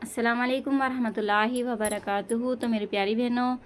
अस्सलाम वालेकुम वरहमतुल्लाहि वबरकातुहू। तो मेरी प्यारी बहनों,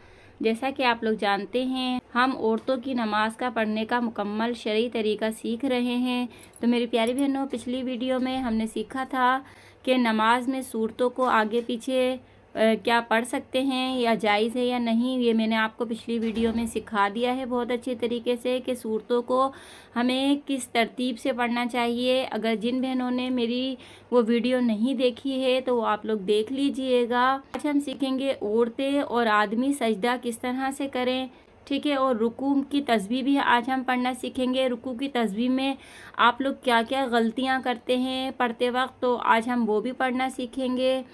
जैसा कि आप लोग जानते हैं, हम औरतों की नमाज का पढ़ने का मुकम्मल शरई तरीका सीख रहे हैं। तो मेरी प्यारी बहनों, पिछली वीडियो में हमने सीखा था कि नमाज में सूरतों को आगे पीछे क्या पढ़ सकते हैं या जायज़ है या नहीं। ये मैंने आपको पिछली वीडियो में सिखा दिया है बहुत अच्छे तरीके से कि सूरतों को हमें किस तरतीब से पढ़ना चाहिए। अगर जिन बहनों ने मेरी वो वीडियो नहीं देखी है तो वो आप लोग देख लीजिएगा। आज हम सीखेंगे औरतें और आदमी सजदा किस तरह से करें, ठीक है। और रुकू की तस्बीह भी आज हम पढ़ना सीखेंगे। रुकू की तस्बीह में आप लोग क्या क्या गलतियां करते हैं पढ़ते वक्त, तो आज हम वो भी पढ़ना सीखेंगे।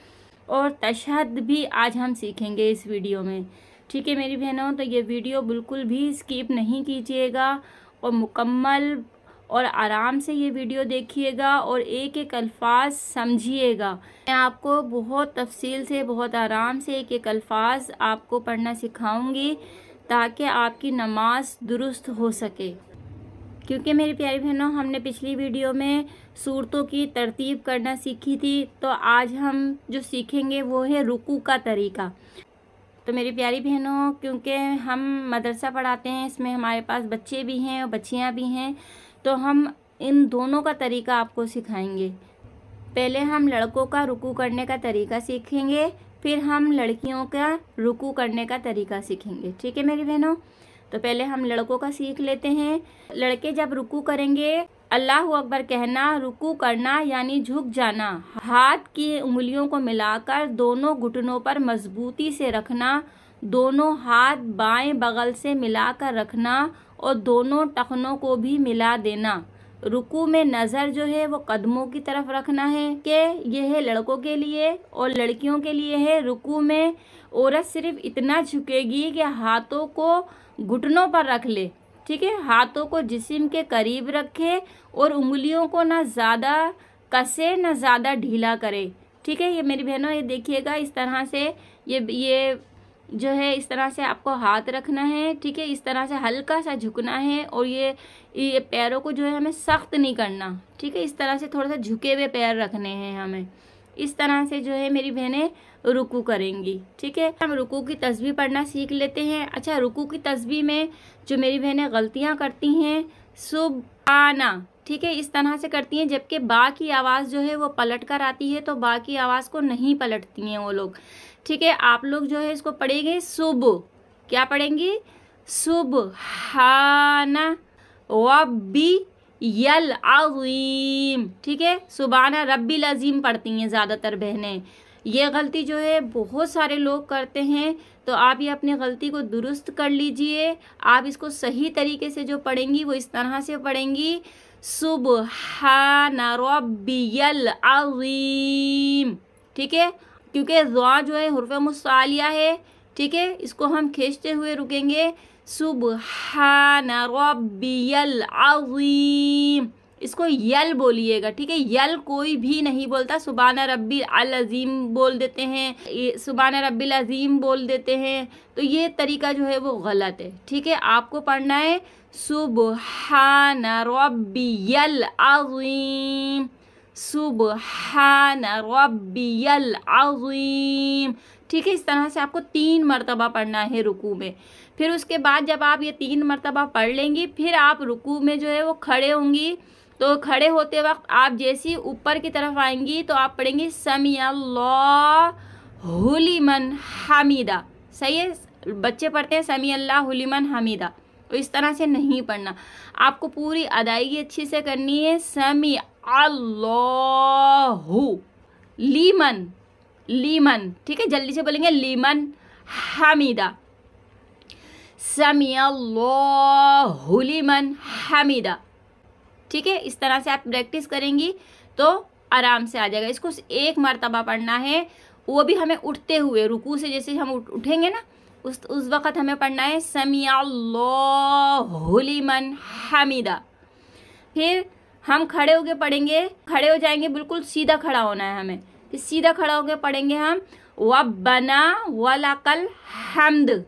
और तशहद भी आज हम सीखेंगे इस वीडियो में, ठीक है मेरी बहनों। तो ये वीडियो बिल्कुल भी स्किप नहीं कीजिएगा और मुकम्मल और आराम से ये वीडियो देखिएगा और एक एक अल्फाज समझिएगा। मैं आपको बहुत तफसील से, बहुत आराम से एक एक अल्फाज आपको पढ़ना सिखाऊंगी ताकि आपकी नमाज दुरुस्त हो सके। क्योंकि मेरी प्यारी बहनों, हमने पिछली वीडियो में सूरतों की तरतीब करना सीखी थी, तो आज हम जो सीखेंगे वो है रुकू का तरीका। तो मेरी प्यारी बहनों, क्योंकि हम मदरसा पढ़ाते हैं, इसमें हमारे पास बच्चे भी हैं और बच्चियां भी हैं, तो हम इन दोनों का तरीका आपको सिखाएंगे। पहले हम लड़कों का रुकू करने का तरीका सीखेंगे, फिर हम लड़कियों का रुकू करने का तरीका सीखेंगे, ठीक है मेरी बहनों। तो पहले हम लड़कों का सीख लेते हैं। लड़के जब रुकू करेंगे, अल्लाहु अकबर कहना, रुकू करना यानी झुक जाना, हाथ की उंगलियों को मिलाकर दोनों घुटनों पर मजबूती से रखना, दोनों हाथ बाएं बगल से मिलाकर रखना और दोनों टखनों को भी मिला देना। रुकू में नज़र जो है वो कदमों की तरफ रखना है कि यह है लड़कों के लिए और लड़कियों के लिए है। रुकू में औरत सिर्फ इतना झुकेगी कि हाथों को घुटनों पर रख ले, ठीक है। हाथों को जिस्म के करीब रखे और उंगलियों को ना ज़्यादा कसे ना ज़्यादा ढीला करे, ठीक है। ये मेरी बहनों, ये देखिएगा इस तरह से ये जो है इस तरह से आपको हाथ रखना है, ठीक है। इस तरह से हल्का सा झुकना है और ये पैरों को जो है हमें सख्त नहीं करना, ठीक है। इस तरह से थोड़ा सा झुके हुए पैर रखने हैं हमें। इस तरह से जो है मेरी बहनें रुकू करेंगी, ठीक है। हम रुकू की तस्बीह पढ़ना सीख लेते हैं। अच्छा, रुकू की तस्बीह में जो मेरी बहनें गलतियां करती हैं, सुब्हाना, ठीक है, इस तरह से करती हैं, जबकि बा की आवाज़ जो है वो पलट कर आती है, तो बा की आवाज़ को नहीं पलटती हैं वो लोग, ठीक है। आप लोग जो है इसको पढ़ेंगे क्या पढ़ेंगी? सुब्हाना रब्बी यल अज़ीम, ठीक है। सुबहाना रब्बिल अज़ीम पढ़ती हैं ज़्यादातर बहनें। ये गलती जो है बहुत सारे लोग करते हैं, तो आप ये अपनी गलती को दुरुस्त कर लीजिए। आप इसको सही तरीके से जो पढ़ेंगी वो इस तरह से पढ़ेंगी, सुबहाना रब्बियल अज़ीम, ठीक है। क्योंकि ज़ा जो है हुर्फ़ मुस्तालिया है, ठीक है, इसको हम खींचते हुए रुकेंगे। सुबहाना रब्बियल अज़ीम, इसको यल बोलिएगा, ठीक है। यल कोई भी नहीं बोलता, सुबहाना रब्बिल अज़ीम बोल देते हैं, सुबहाना रब्बिल अज़ीम बोल देते हैं, तो ये तरीका जो है वो गलत है, ठीक है। आपको पढ़ना है सुबहाना रब्बियल अज़ीम, सुबहाना रब्बियल अज़ीम, ठीक है। इस तरह से आपको 3 मरतबा पढ़ना है रुकू में। फिर उसके बाद जब आप ये 3 मरतबा पढ़ लेंगी, फिर आप रुकू में जो है वो खड़े होंगी। तो खड़े होते वक्त आप जैसी ऊपर की तरफ आएंगी तो आप पढ़ेंगी समी अल्लाहु लिमन हमीदा, सही है। बच्चे पढ़ते हैं समी अल्लाहु लिमन हमीदा, तो इस तरह से नहीं पढ़ना। आपको पूरी अदायगी अच्छी से करनी है। समी अल्लाहु लीमन, ठीक है, जल्दी से बोलेंगे, लीमन हमीदा, समी अल्लाहु लिमन हमीदा, ठीक है। इस तरह से आप प्रैक्टिस करेंगी तो आराम से आ जाएगा। इसको 1 मरतबा पढ़ना है, वो भी हमें उठते हुए, रुकू से जैसे हम उठेंगे ना उस वक़्त हमें पढ़ना है समी अल्लाहु लिमन हमीदा। फिर हम खड़े होके पढ़ेंगे, खड़े हो जाएंगे, बिल्कुल सीधा खड़ा होना है हमें। फिर सीधा खड़ा होकर पढ़ेंगे हम वब्बना वलकल हम्द,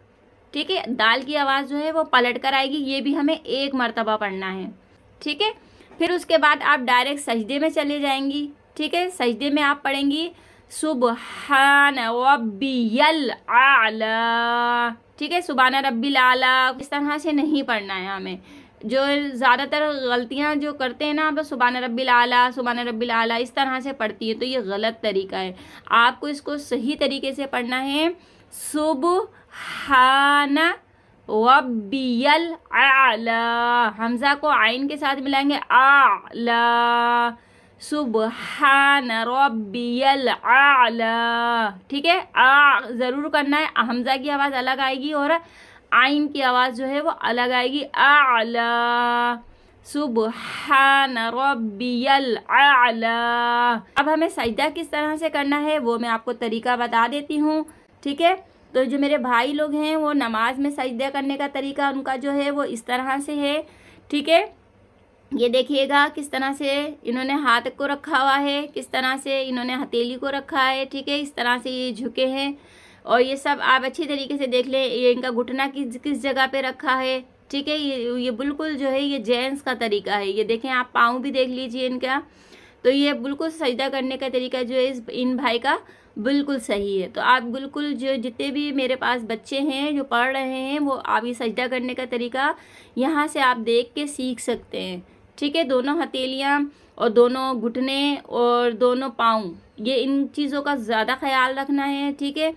ठीक है। दाल की आवाज़ जो है वो पलट कर आएगी, ये भी हमें 1 मरतबा पढ़ना है, ठीक है। फिर उसके बाद आप डायरेक्ट सजदे में चले जाएंगी, ठीक है। सजदे में आप पढ़ेंगी सुबहान रब्बियल आला। ठीक है, सुबहान रब्बिल आला इस तरह से नहीं पढ़ना है हमें। जो ज़्यादातर गलतियां जो करते हैं ना, बस सुबहान रब्बिल आला, सुबहान रब्बिल आला इस तरह से पढ़ती है, तो ये गलत तरीका है। आपको इसको सही तरीके से पढ़ना है, सुबहान रब्बियल आला। हमजा को आइन के साथ मिलाएंगे, आला, सुबहान रब्बियल आला। ठीक है, आ ज़रूर करना है, हमजा की आवाज़ अलग आएगी और आइन की आवाज़ जो है वो अलग आएगी, आला, सुबहान रब्बियल आला। अब हमें सजदा किस तरह से करना है वो मैं आपको तरीका बता देती हूँ। ठीक है, तो जो मेरे भाई लोग हैं वो नमाज में सजदा करने का तरीका उनका जो है वो इस तरह से है। ठीक है, ये देखिएगा किस तरह से इन्होंने हाथ को रखा हुआ है, किस तरह से इन्होंने हथेली को रखा है। ठीक है, इस तरह से ये झुके हैं और ये सब आप अच्छी तरीके से देख लें, ये इनका घुटना किस जगह पे रखा है। ठीक है, ये बिल्कुल जो है ये जेंट्स का तरीका है। ये देखें, आप पाँव भी देख लीजिए इनका, तो ये बिल्कुल सजदा करने का तरीका जो है इन भाई का बिल्कुल सही है। तो आप बिल्कुल जो जितने भी मेरे पास बच्चे हैं जो पढ़ रहे हैं वो आप ये सजदा करने का तरीका यहाँ से आप देख के सीख सकते हैं। ठीक है, दोनों हथेलियाँ और दोनों घुटने और दोनों पाँव, ये इन चीज़ों का ज़्यादा ख्याल रखना है। ठीक है,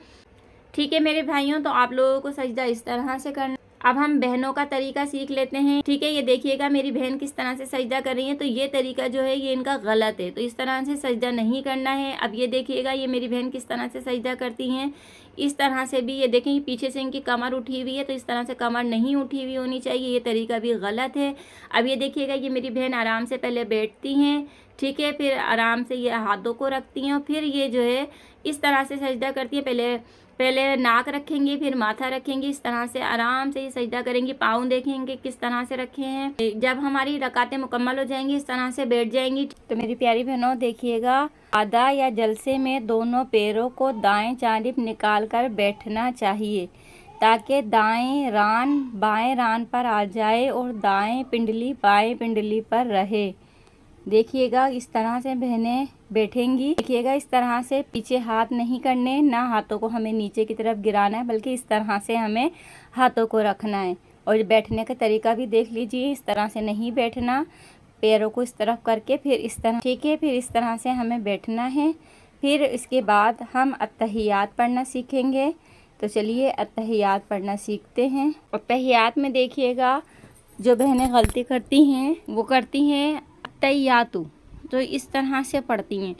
ठीक है मेरे भाइयों, तो आप लोगों को सजदा इस तरह से करना। अब हम बहनों का तरीका सीख लेते हैं। ठीक है, ये देखिएगा मेरी बहन किस तरह से सजदा कर रही है, तो ये तरीका जो है ये इनका गलत है, तो इस तरह से सजदा नहीं करना है। अब ये देखिएगा ये मेरी बहन किस तरह से सजदा करती हैं, इस तरह से भी। ये देखें पीछे से इनकी कमर उठी हुई है, तो इस तरह से कमर नहीं उठी हुई होनी चाहिए, ये तरीका भी गलत है। अब ये देखिएगा ये मेरी बहन आराम से पहले बैठती हैं, ठीक है, फिर आराम से ये हाथों को रखती हैं और फिर ये जो है इस तरह से सजदा करती है। पहले नाक रखेंगी, फिर माथा रखेंगी, इस तरह से आराम से ये सजदा करेंगी। पाँव देखेंगे किस तरह से रखे हैं। जब हमारी रकातें मुकम्मल हो जाएंगी इस तरह से बैठ जाएंगी। तो मेरी प्यारी बहनों देखिएगा, अदा या जलसे में दोनों पैरों को दाएं जानिब निकाल कर बैठना चाहिए ताकि दाएं रान बाएं रान पर आ जाए और दाएं पिंडली बाएं पिंडली पर रहे। देखिएगा इस तरह से बहनें बैठेंगी। देखिएगा इस तरह से पीछे हाथ नहीं करने, ना हाथों को हमें नीचे की तरफ गिराना है, बल्कि इस तरह से हमें हाथों को रखना है। और बैठने का तरीका भी देख लीजिए, इस तरह से नहीं बैठना, पैरों को इस तरफ करके फिर इस तरह। ठीक है, फिर इस तरह से हमें बैठना है। फिर इसके बाद हम अत्तहियात पढ़ना सीखेंगे। तो चलिए अत्तहियात पढ़ना सीखते हैं। अत्तहियात में देखिएगा जो बहनें गलती करती हैं वो करती हैं अत्तहियातु, तो इस तरह से पढ़ती हैं,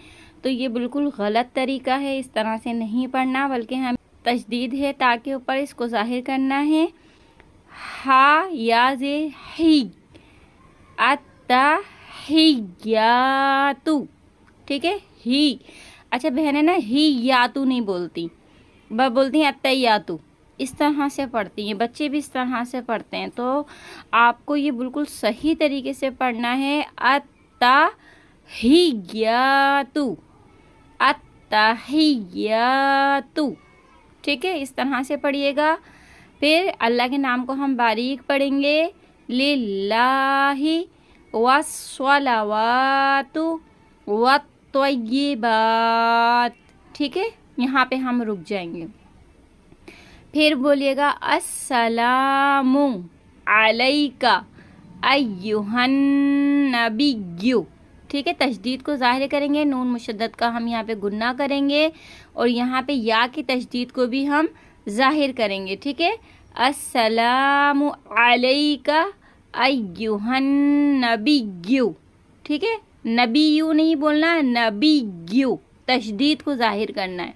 तो ये बिल्कुल गलत तरीका है। इस तरह से नहीं पढ़ना, बल्कि हम तशदीद है ताकि ऊपर इसको जाहिर करना है। हा या जे ही, अत्तहियातु। ठीक है, ही। अच्छा बहनें ना ही यातु नहीं बोलती, वह बोलती हैं अत्तहियातु, इस तरह से पढ़ती हैं। बच्चे भी इस तरह से पढ़ते हैं, तो आपको ये बिल्कुल सही तरीके से पढ़ना है। अत्तहियातु, अत्तहियातु। ठीक है, इस तरह से पढ़िएगा। फिर अल्लाह के नाम को हम बारीक पढ़ेंगे, लिल्लाहि वस्सलावातु वत्तय्यिबात। ठीक है, यहाँ पे हम रुक जाएंगे। फिर बोलिएगा अस्सलामु अलैका अय्युहन नबिय्यु। ठीक है, तशदीद को ज़ाहिर करेंगे, नून मुशद्दद का हम यहाँ पे गुन्ना करेंगे और यहाँ पे या की तशदीद को भी हम ज़ाहिर करेंगे। ठीक है, अस्सलामु अलैका अय्युहन नबिय्यु। ठीक है, नबिय्यु नहीं बोलना, नबिय्यु, तशदीद को ज़ाहिर करना है।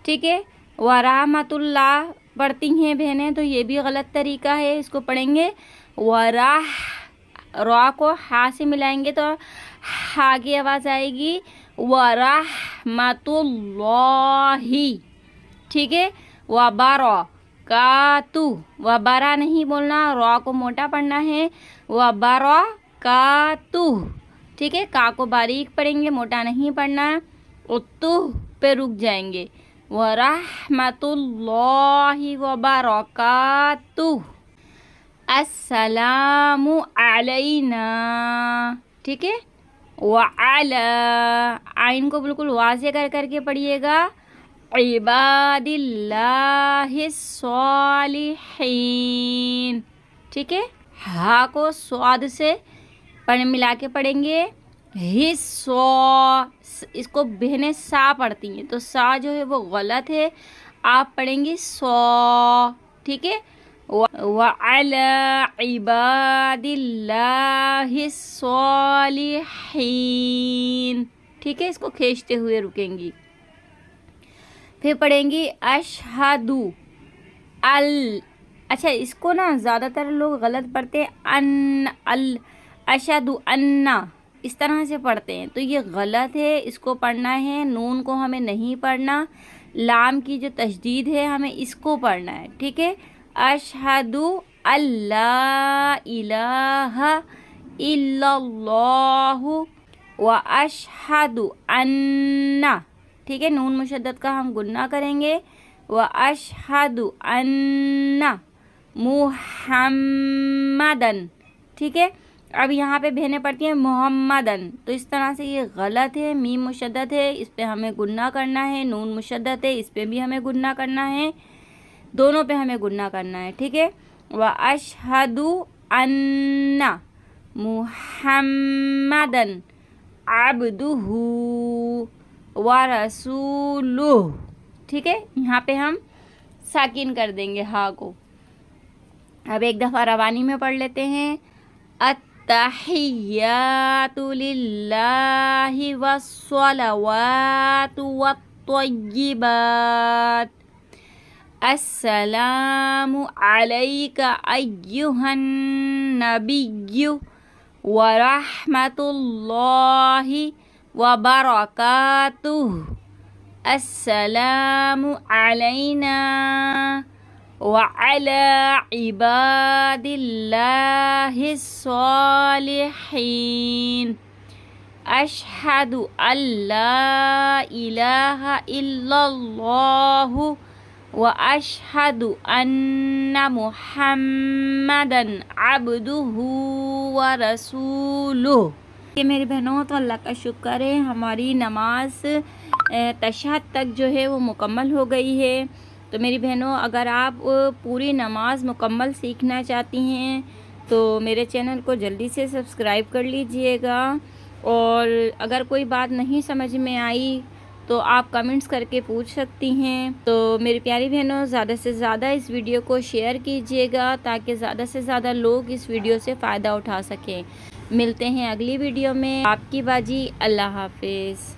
ठीक है, वरहमतुल्लाह पढ़ती हैं बहनें, तो ये भी गलत तरीका है, इसको पढ़ेंगे वराह, रा को हा से मिलाएंगे तो हा की आवाज़ आएगी, वरहमतुल्लाही। ठीक है, वबरकातु, वबरा नहीं बोलना, रा को मोटा पढ़ना है, वबरकातु। ठीक है, का को बारीक पढ़ेंगे, मोटा नहीं पढ़ना, उत्तु पे रुक जाएंगे, वरहमतुल्लाहि वबरकातुह, अस्सलामु अलैना। ठीक है, वअला, आइन को बिल्कुल वाज़े कर करके पढ़िएगा, इबादिल्लाहिस सालिहीन। ठीक है, हा को स्वाद से मिला के पढ़ेंगे। हिस्सो, इसको बहनें सा पढ़ती हैं, तो सा जो है वो गलत है, आप पढ़ेंगी सो। ठीक है, वअला इबादिल्लाहिस सालिहीन। ठीक है, इसको खींचते हुए रुकेंगी। फिर पढ़ेंगी अशहदु अल, अच्छा इसको ना ज़्यादातर लोग गलत पढ़ते हैं, अन अल, अशहदु अन्ना, इस तरह से पढ़ते हैं, तो ये गलत है। इसको पढ़ना है, नून को हमें नहीं पढ़ना, लाम की जो तशदीद है हमें इसको पढ़ना है। ठीक है, अशहदु अल्ला इलाहा इल्लल्लाहु व अशहदु अन्ना। ठीक है, नून मुशद्दद का हम गुन्ना करेंगे, व अशहदु अन्ना मुहम्मदन। ठीक है, अब यहाँ पे बहनें पढ़ती हैं मोहम्मदन, तो इस तरह से ये गलत है। मीम मुशद्दद है, इस पे हमें गुन्ना करना है, नून मुशद्दद है, इस पे भी हमें गुन्ना करना है, दोनों पे हमें गुन्ना करना है। ठीक है, व अशहदु अन्ना मुहम्मदन अब्दुहु व रसूलुहु। ठीक है, यहाँ पे हम साकिन कर देंगे हा को। अब एक दफ़ा रवानी में पढ़ लेते हैं। अत्तहियातु लिल्लाहि वस्सलावातु वत्तय्यिबात, अस्सलामु अलैका अय्युहन नबिय्यु व रहमतुल्लाहि व बरकातुहु, अस्सलामु अलैना व अला इबादिल्लाहिस सालिहीन, अशहदु अल्ला इलाहा इल्लल्लाहु व अशहदु अन्ना मुहम्मदन अब्दुहु व रसूलुहु। कि मेरी बहनों, तो अल्लाह का शुक्र है, हमारी नमाज तशहद तक जो है वो मुकम्मल हो गई है। तो मेरी बहनों, अगर आप पूरी नमाज मुकम्मल सीखना चाहती हैं तो मेरे चैनल को जल्दी से सब्सक्राइब कर लीजिएगा, और अगर कोई बात नहीं समझ में आई तो आप कमेंट्स करके पूछ सकती हैं। तो मेरी प्यारी बहनों, ज़्यादा से ज़्यादा इस वीडियो को शेयर कीजिएगा ताकि ज़्यादा से ज़्यादा लोग इस वीडियो से फ़ायदा उठा सकें। मिलते हैं अगली वीडियो में। आपकी बाजी, अल्लाह हाफिज़।